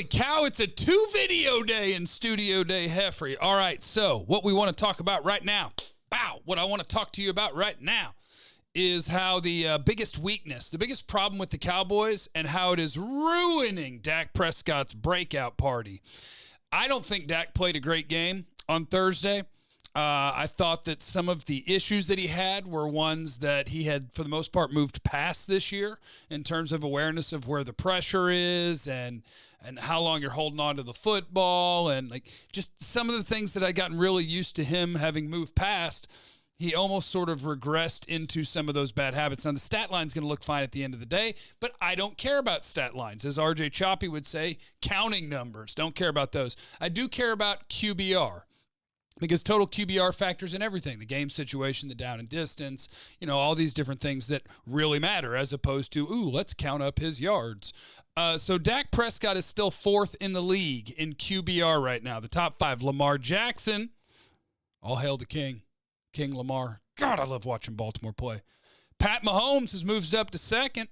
cow, it's a 2-video day in Studio Day Heffrey. All right, so what we want to talk about right now, what I want to talk to you about right now is how the biggest weakness, the biggest problem with the Cowboys and how it is ruining Dak Prescott's breakout party. I don't think Dak played a great game on Thursday. I thought that some of the issues that he had were ones that he had, for the most part, moved past this year in terms of awareness of where the pressure is and how long you're holding on to the football and like just some of the things that I'd gotten really used to him having moved past. He almost sort of regressed into some of those bad habits. Now, the stat line's going to look fine at the end of the day, but I don't care about stat lines. As RJ Choppy would say, counting numbers. Don't care about those. I do care about QBR. Because total QBR factors in everything, the game situation, the down and distance, all these different things that really matter as opposed to, let's count up his yards. So Dak Prescott is still fourth in the league in QBR right now. The top five, Lamar Jackson, all hail the king, King Lamar. God, I love watching Baltimore play. Pat Mahomes has moved up to second.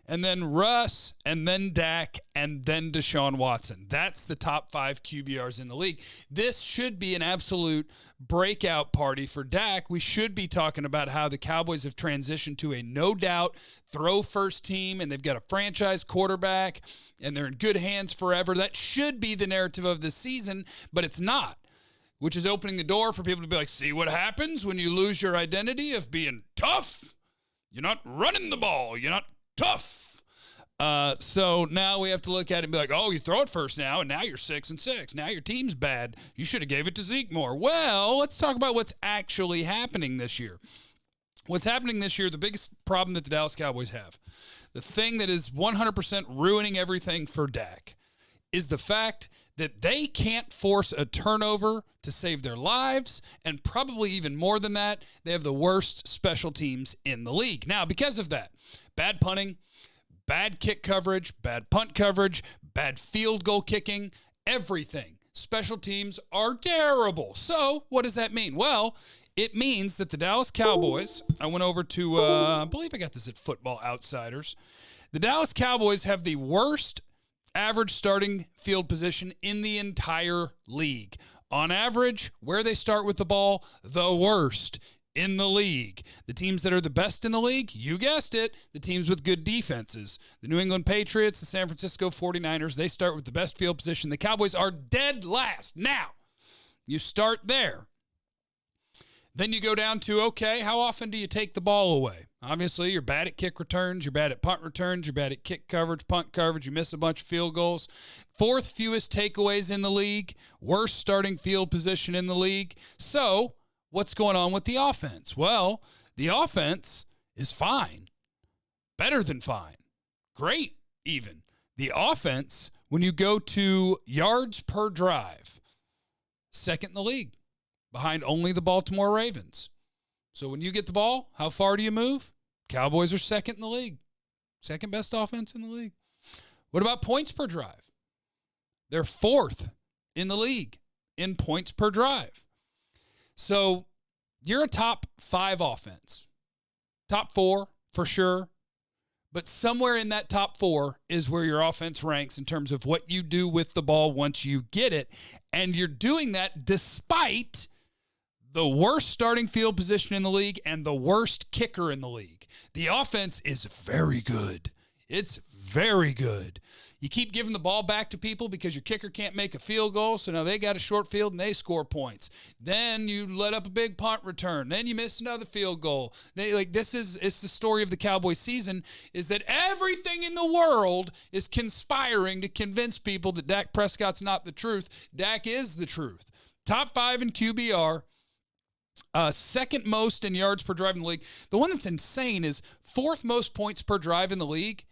And then Russ, and then Dak, and then Deshaun Watson. That's the top 5 QBRs in the league. This should be an absolute breakout party for Dak. We should be talking about how the Cowboys have transitioned to a no-doubt throw-first team, and they've got a franchise quarterback, and they're in good hands forever. That should be the narrative of this season, but it's not, which is opening the door for people to be like, see what happens when you lose your identity of being tough? You're not running the ball. You're not tough. So now we have to look at it and be like, you throw it first now, and now you're 6-6. Now your team's bad. You should have gave it to Zeke more. Well, let's talk about what's actually happening this year. What's happening this year, the biggest problem that the Dallas Cowboys have, the thing that is 100% ruining everything for Dak, is the fact that they can't force a turnover to save their lives, and probably even more than that, they have the worst special teams in the league. Now, because of that, bad punting, bad kick coverage, bad punt coverage, bad field goal kicking, everything. Special teams are terrible. So what does that mean? Well, it means that the Dallas Cowboys, I went over to, I believe I got this at Football Outsiders. The Dallas Cowboys have the worst average starting field position in the entire league. On average, where they start with the ball, the worst in the league. The teams that are the best in the league, you guessed it, the teams with good defenses. The New England Patriots, the San Francisco 49ers, they start with the best field position. The Cowboys are dead last. Now, you start there. Then you go down to, okay, how often do you take the ball away? Obviously, you're bad at kick returns, you're bad at punt returns, you're bad at kick coverage, punt coverage, you miss a bunch of field goals. Fourth fewest takeaways in the league, worst starting field position in the league. So, what's going on with the offense? Well, the offense is fine. Better than fine. Great, even. The offense, when you go to yards per drive, second in the league, behind only the Baltimore Ravens. So when you get the ball, how far do you move? Cowboys are second in the league. Second best offense in the league. What about points per drive? They're fourth in the league in points per drive. So you're a top 5 offense. Top 4 for sure. But somewhere in that top 4 is where your offense ranks in terms of what you do with the ball once you get it. And you're doing that despite the worst starting field position in the league and the worst kicker in the league. The offense is very good. It's very good. You keep giving the ball back to people because your kicker can't make a field goal, so now they got a short field and they score points. Then you let up a big punt return. Then you miss another field goal. It's the story of the Cowboys season, is that everything in the world is conspiring to convince people that Dak Prescott's not the truth. Dak is the truth. Top 5 in QBR. Second most in yards per drive in the league. The one that's insane is fourth most points per drive in the league,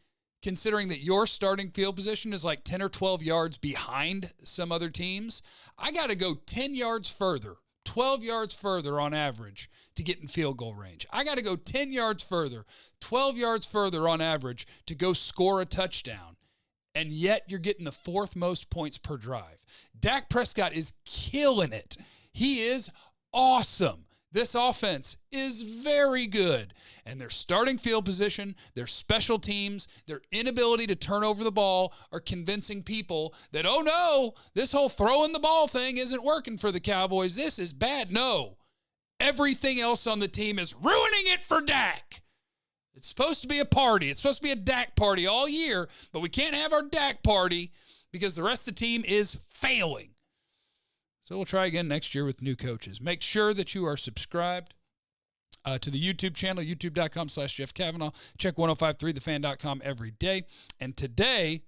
considering that your starting field position is like 10 or 12 yards behind some other teams. I got to go 10 yards further, 12 yards further on average to get in field goal range. I got to go 10 yards further, 12 yards further on average to go score a touchdown. And yet you're getting the fourth most points per drive. Dak Prescott is killing it. He is awesome. This offense is very good, and their starting field position, their special teams, their inability to turn over the ball are convincing people that, oh no, this whole throwing the ball thing isn't working for the Cowboys. This is bad. No, everything else on the team is ruining it for Dak. It's supposed to be a party. It's supposed to be a Dak party all year, but we can't have our Dak party because the rest of the team is failing. So we'll try again next year with new coaches. Make sure that you are subscribed to the YouTube channel, youtube.com/Jeff Kavanaugh. Check 1053thefan.com every day. And today,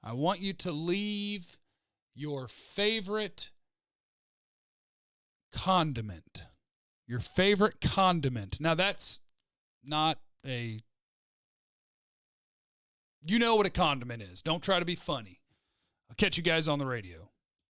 I want you to leave your favorite condiment. Your favorite condiment. Now, that's not a... You know what a condiment is. Don't try to be funny. I'll catch you guys on the radio.